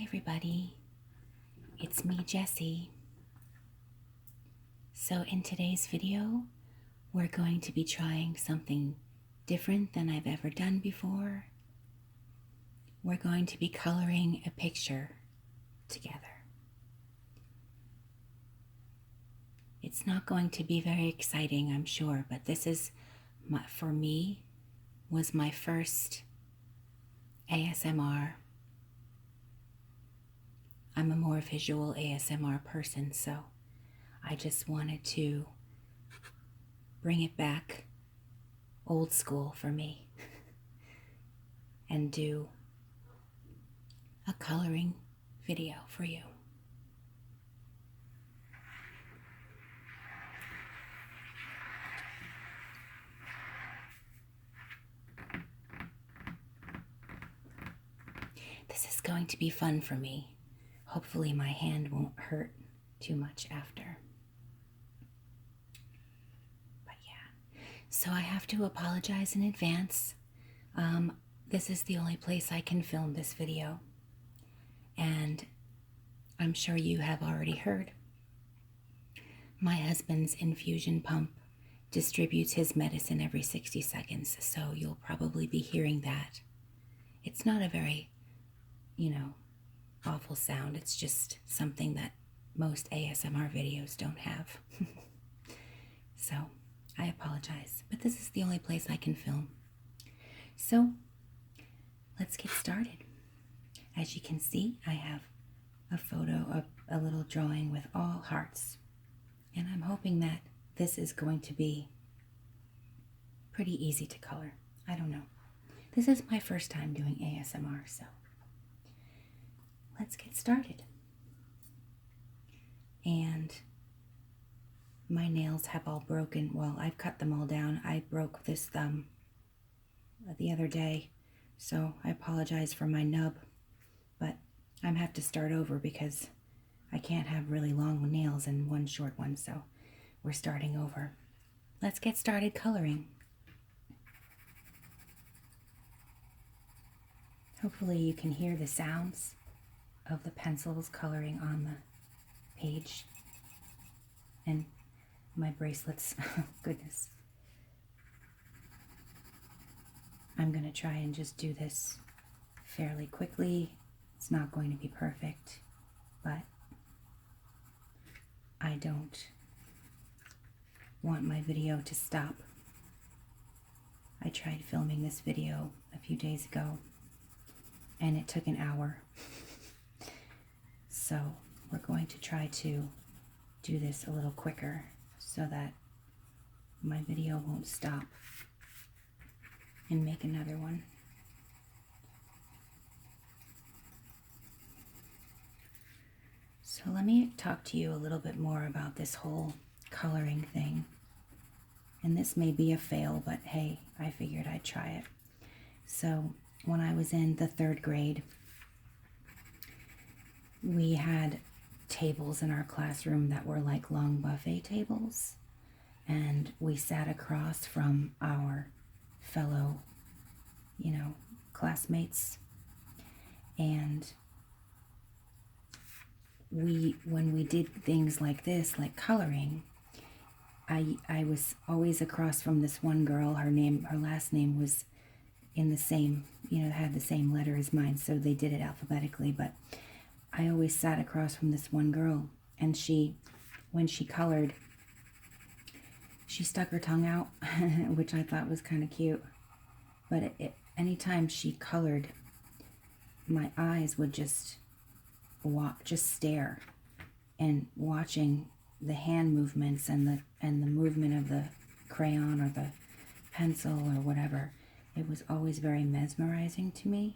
everybody, it's me, Jessie. So in today's video, we're going to be trying something different than I've ever done before. We're going to be coloring a picture together. It's not going to be very exciting, I'm sure, but this is, for me, was my first ASMR. I'm a more visual ASMR person, so I just wanted to bring it back old school for me and do a coloring video for you. This is going to be fun for me. Hopefully my hand won't hurt too much after. But yeah, so I have to apologize in advance. This is the only place I can film this video. And I'm sure you have already heard. My husband's infusion pump distributes his medicine every 60 seconds, so you'll probably be hearing that. It's not a very, awful sound. It's just something that most ASMR videos don't have. So I apologize, but this is the only place I can film. So let's get started. As you can see, I have a photo of a little drawing with all hearts, and I'm hoping that this is going to be pretty easy to color. I don't know. This is my first time doing ASMR, so let's get started. And my nails have all broken. Well, I've cut them all down. I broke this thumb the other day, so I apologize for my nub, but I'm have to start over because I can't have really long nails and one short one, so we're starting over. Let's get started coloring. Hopefully you can hear the sounds of the pencils coloring on the page and my bracelets. Goodness. I'm going to try and just do this fairly quickly. It's not going to be perfect, but I don't want my video to stop. I tried filming this video a few days ago and it took an hour. So we're going to try to do this a little quicker so that my video won't stop and make another one. So let me talk to you a little bit more about this whole coloring thing. And this may be a fail, but hey, I figured I'd try it. So when I was in the 3rd grade, we had tables in our classroom that were like long buffet tables, and we sat across from our fellow, classmates, and when we did things like this, like coloring, I was always across from this one girl. Her last name was in the same, had the same letter as mine, so they did it alphabetically, but I always sat across from this one girl, and when she colored, she stuck her tongue out, which I thought was kind of cute. But anytime she colored, my eyes would just stare, and watching the hand movements and the movement of the crayon or the pencil or whatever, it was always very mesmerizing to me.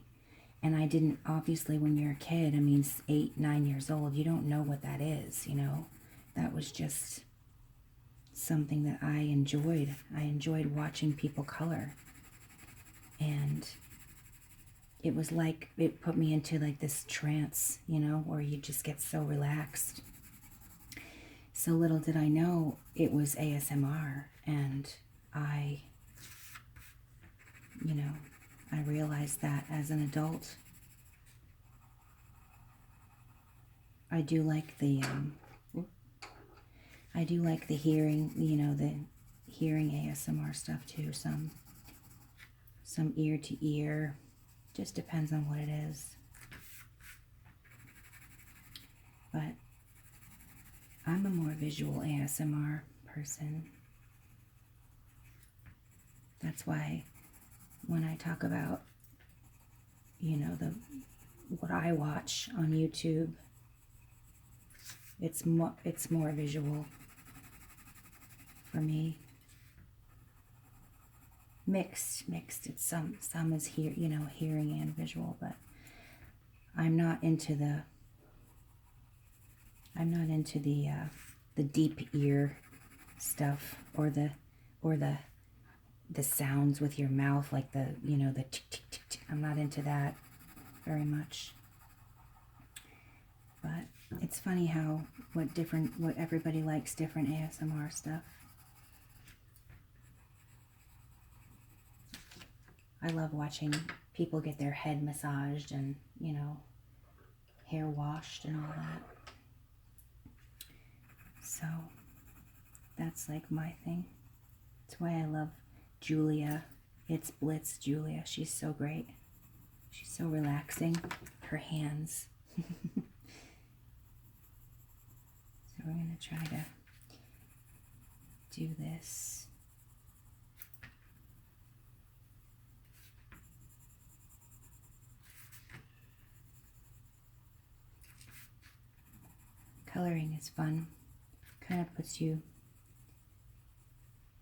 And I didn't, obviously, when you're a kid, 8, 9 years old, you don't know what that is, That was just something that I enjoyed. I enjoyed watching people color. And it was like, it put me into like this trance, where you just get so relaxed. So little did I know it was ASMR, and I realized that as an adult. I do like the hearing, the hearing ASMR stuff too. Some ear to ear. Just depends on what it is. But I'm a more visual ASMR person. That's why when I talk about, what I watch on YouTube, it's more visual for me. Mixed. It's some is hearing and visual, but I'm not into the deep ear stuff or the sounds with your mouth, like the tick tick tick tick. I'm not into that very much. But it's funny how what everybody likes different ASMR stuff. I love watching people get their head massaged and, hair washed and all that. So that's like my thing. That's why I love Julia. It's Blitz Julia. She's so great. She's so relaxing. Her hands. So we're going to try to do this. Coloring is fun. Kind of puts you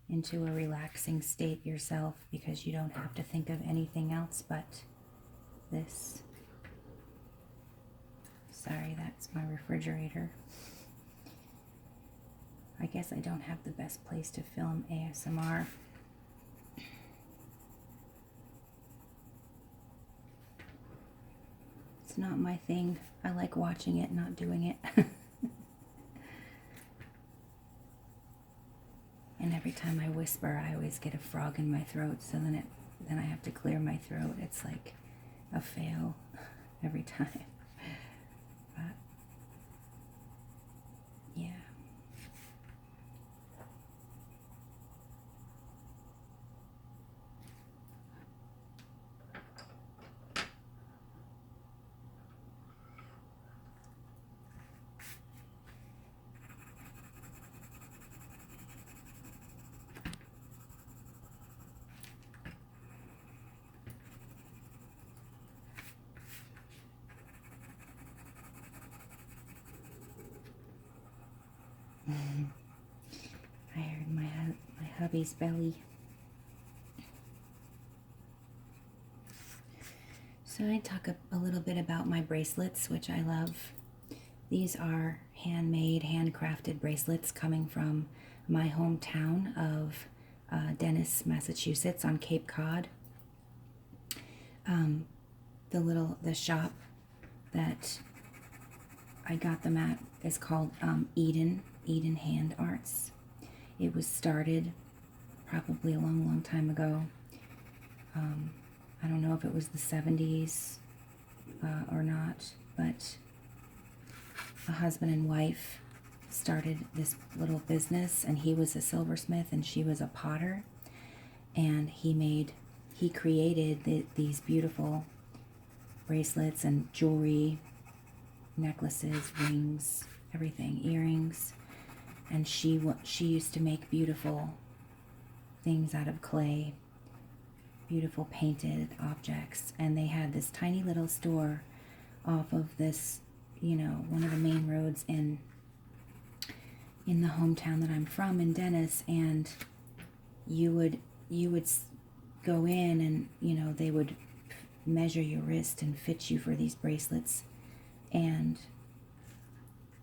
into a relaxing state yourself because you don't have to think of anything else but this. Sorry, that's my refrigerator. I guess I don't have the best place to film ASMR. It's not my thing. I like watching it, not doing it. And every time I whisper, I always get a frog in my throat, so then I have to clear my throat. It's like a fail every time. But yeah. I heard my hubby's belly. So I talk a little bit about my bracelets, which I love. These are handmade, handcrafted bracelets coming from my hometown of Dennis, Massachusetts, on Cape Cod. The shop that I got them at is called Eden Hand Arts. It was started probably a long time ago. I don't know if it was the 70s or not, but a husband and wife started this little business, and he was a silversmith and she was a potter, and he created these beautiful bracelets and jewelry, necklaces, rings, everything, earrings. And she used to make beautiful things out of clay, beautiful painted objects. And they had this tiny little store off of this, one of the main roads in the hometown that I'm from, in Dennis. And you would go in and, they would measure your wrist and fit you for these bracelets. And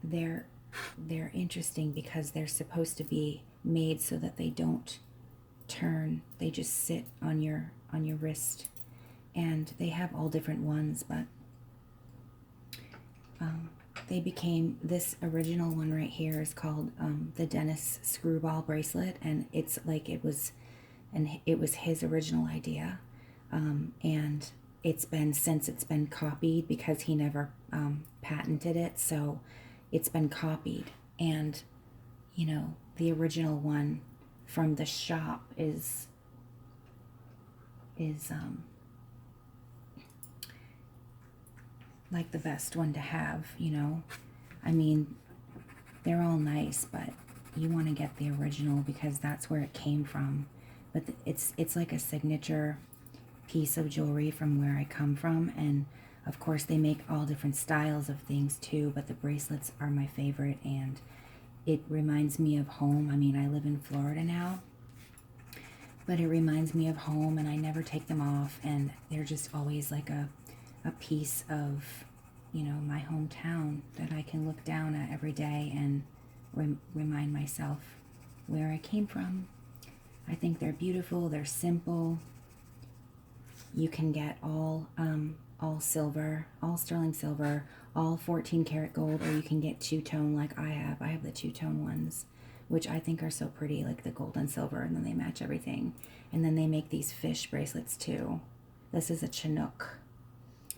they're interesting because they're supposed to be made so that they don't turn. They just sit on your wrist. And they have all different ones, but they became, this original one right here is called the Dennis Screwball Bracelet, and it's like it was his original idea, and it's been copied because he never patented it. So it's been copied, and you know, the original one from the shop is like the best one to have, you know. I mean, they're all nice, but you want to get the original because that's where it came from. But it's like a signature piece of jewelry from where I come from, and of course they make all different styles of things too, but the bracelets are my favorite, and it reminds me of home. I mean, I live in Florida now, but it reminds me of home, and I never take them off, and they're just always like a piece of, you know, my hometown that I can look down at every day and remind myself where I came from. I think they're beautiful, they're simple. You can get all silver, all sterling silver, all 14 karat gold, or you can get two-tone like I have. I have the two-tone ones, which I think are so pretty, like the gold and silver, and then they match everything. And then they make these fish bracelets too. This is a Chinook,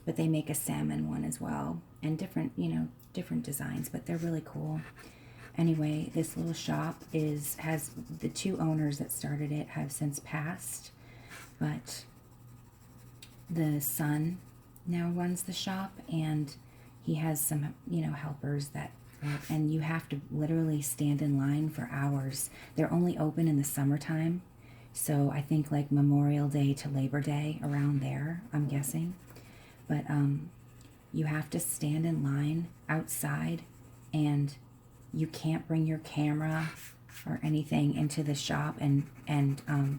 but they make a salmon one as well, and different, you know, different designs, but they're really cool. Anyway, this little shop has the two owners that started it have since passed, but the son now runs the shop, and he has some, you know, helpers that work, and you have to literally stand in line for hours. They're only open in the summertime, so I think like Memorial Day to Labor Day, around there, I'm guessing. But you have to stand in line outside, and you can't bring your camera or anything into the shop and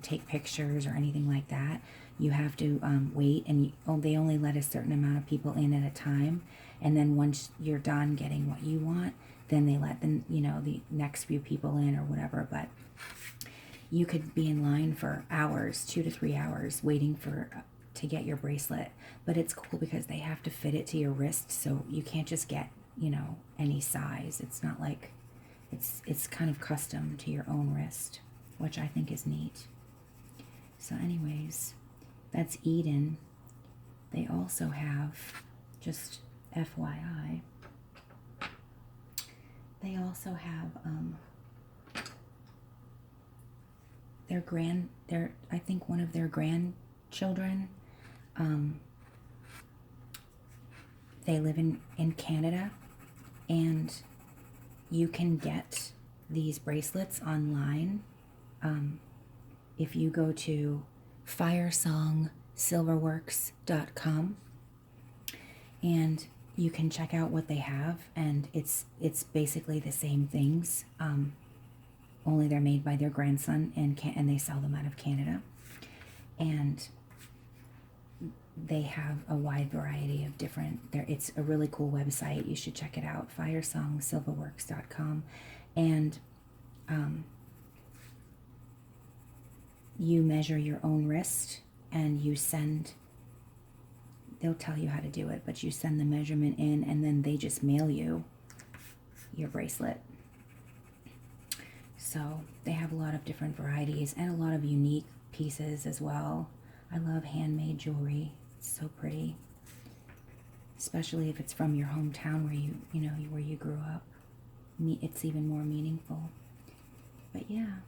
take pictures or anything like that. You have to wait, and they only let a certain amount of people in at a time. And then once you're done getting what you want, then they let them, you know, the next few people in or whatever. But you could be in line for hours, 2 to 3 hours, waiting to get your bracelet. But it's cool because they have to fit it to your wrist, so you can't just get, you know, any size. It's not like it's kind of custom to your own wrist, which I think is neat. So anyways, that's Eden. They also have, just FYI, they also have I think one of their grandchildren, they live in Canada, and you can get these bracelets online. If you go to firesongsilverworks.com, and you can check out what they have, and it's basically the same things, only they're made by their grandson, and they sell them out of Canada. And they have a wide variety of different, it's a really cool website. You should check it out, firesongsilverworks.com. And you measure your own wrist, and they'll tell you how to do it, but you send the measurement in, and then they just mail you your bracelet. So they have a lot of different varieties and a lot of unique pieces as well. I love handmade jewelry. It's so pretty, especially if it's from your hometown where where you grew up. It's even more meaningful. But yeah,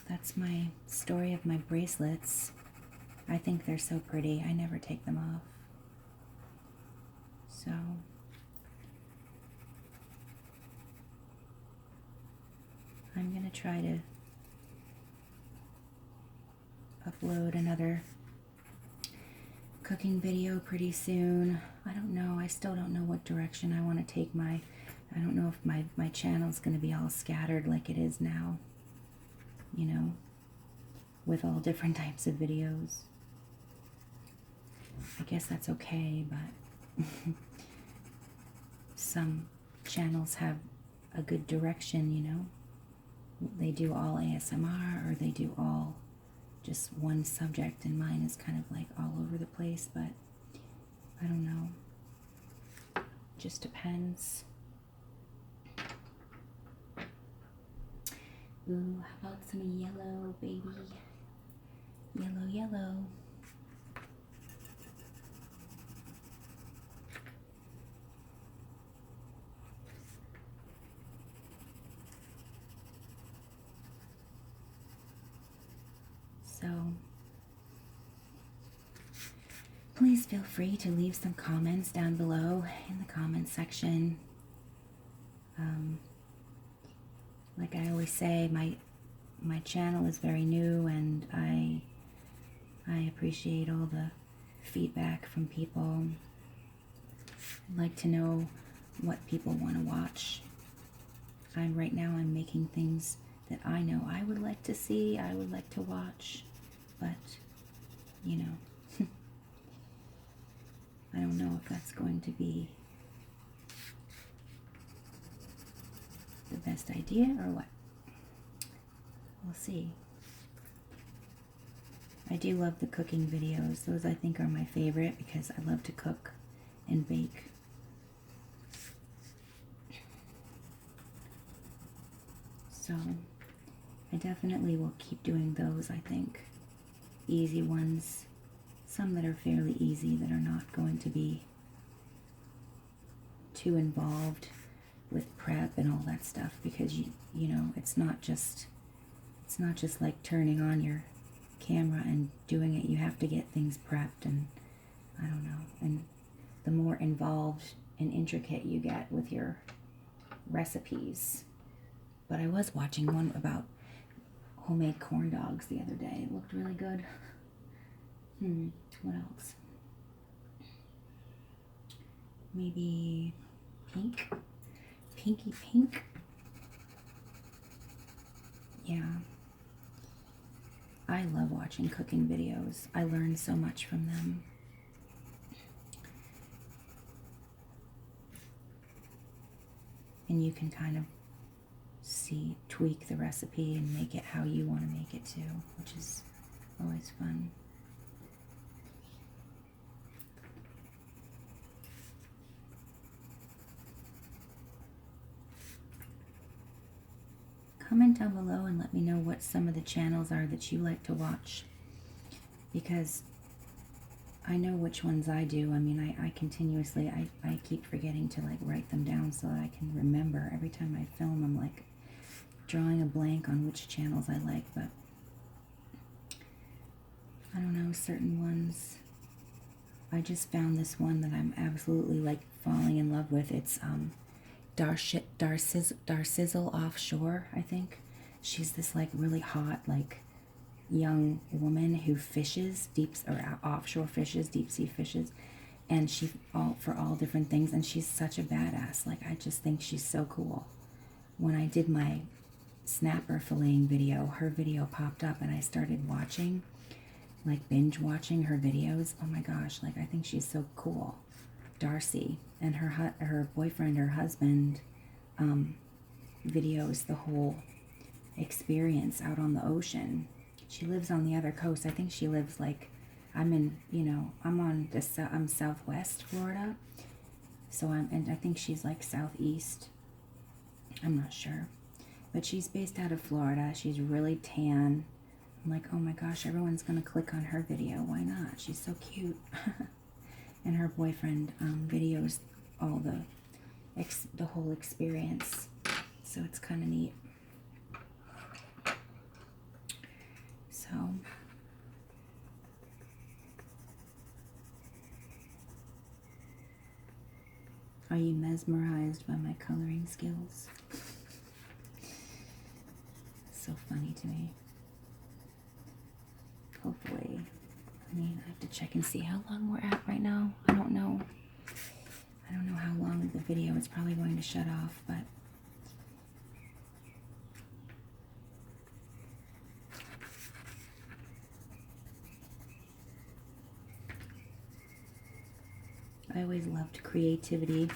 that's my story of my bracelets. I think they're so pretty. I never take them off. So I'm going to try to upload another cooking video pretty soon. I don't know. I still don't know what direction I want to take I don't know if my channel's going to be all scattered like it is now, you know, with all different types of videos. I guess that's okay, but some channels have a good direction, you know. They do all ASMR, or they do all just one subject, and mine is kind of like all over the place, but I don't know. Just depends. Ooh, how about some yellow, baby? Yellow, yellow. So please feel free to leave some comments down below in the comments section. Like I always say, my channel is very new, and I appreciate all the feedback from people. I'd like to know what people want to watch. Right now I'm making things that I know I would like to see, I would like to watch, but you know, I don't know if that's going to be the best idea or what. We'll see. I do love the cooking videos. Those I think are my favorite because I love to cook and bake. So I definitely will keep doing those, I think. Easy ones. Some that are fairly easy that are not going to be too involved with prep and all that stuff, because you know, it's not just like turning on your camera and doing it. You have to get things prepped, and I don't know, and the more involved and intricate you get with your recipes. But I was watching one about homemade corn dogs the other day. It looked really good. What else? Maybe pink? Pinky pink? Yeah. I love watching cooking videos. I learn so much from them. And you can kind of tweak the recipe and make it how you want to make it too, which is always fun. Comment down below and let me know what some of the channels are that you like to watch, because I know which ones I do. I mean, I continuously, I keep forgetting to like write them down so that I can remember. Every time I film, I'm like drawing a blank on which channels I like, but I don't know, certain ones. I just found this one that I'm absolutely like falling in love with. It's Darcizzle Offshore, I think. She's this like really hot, like young woman who fishes offshore fishes, deep sea fishes, and she for all different things, and she's such a badass. Like, I just think she's so cool. When I did my snapper filleting video, her video popped up, and I started watching, like binge watching her videos. Oh my gosh, like I think she's so cool. Darcy, and her boyfriend or husband videos the whole experience out on the ocean. She lives on the other coast. I think she lives like, I'm southwest Florida, and I think she's like southeast. I'm not sure, but she's based out of Florida. She's really tan. I'm like, oh my gosh, everyone's gonna click on her video. Why not? She's so cute. And her boyfriend videos all the whole experience, so it's kind of neat. So are you mesmerized by my coloring skills? So funny to me. Hopefully, I mean, I have to check and see how long we're at right now. I don't know how long the video is probably going to shut off, but I always loved creativity.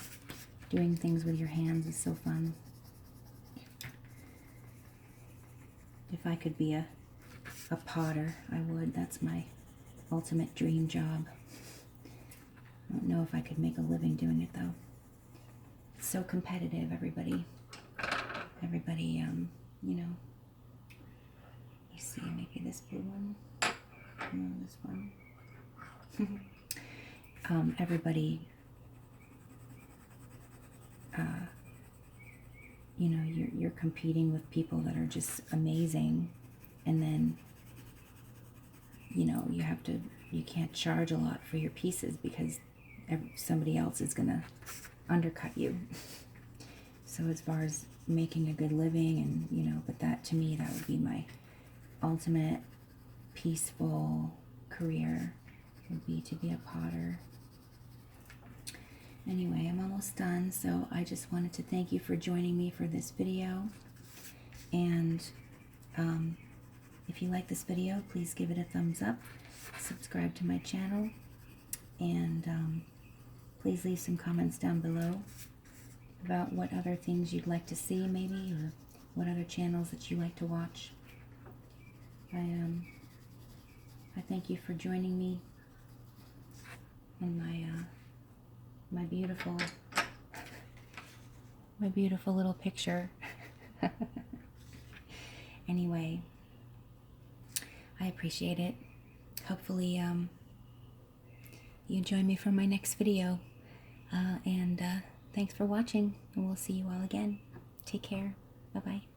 Doing things with your hands is so fun. If I could be a potter, I would. That's my ultimate dream job. I don't know if I could make a living doing it though. It's so competitive, everybody, you know. You see, maybe this blue one. No, this one. Everybody, you know, you're competing with people that are just amazing, and then you can't charge a lot for your pieces because somebody else is gonna undercut you. So as far as making a good living, and but that, to me, that would be my ultimate peaceful career, would be to be a potter. Anyway, I'm almost done, so I just wanted to thank you for joining me for this video. And if you like this video, please give it a thumbs up, subscribe to my channel, and please leave some comments down below about what other things you'd like to see, maybe, or what other channels that you like to watch. I thank you for joining me in my beautiful little picture. Anyway, I appreciate it. Hopefully you join me for my next video, and thanks for watching, and we'll see you all again. Take care. Bye bye.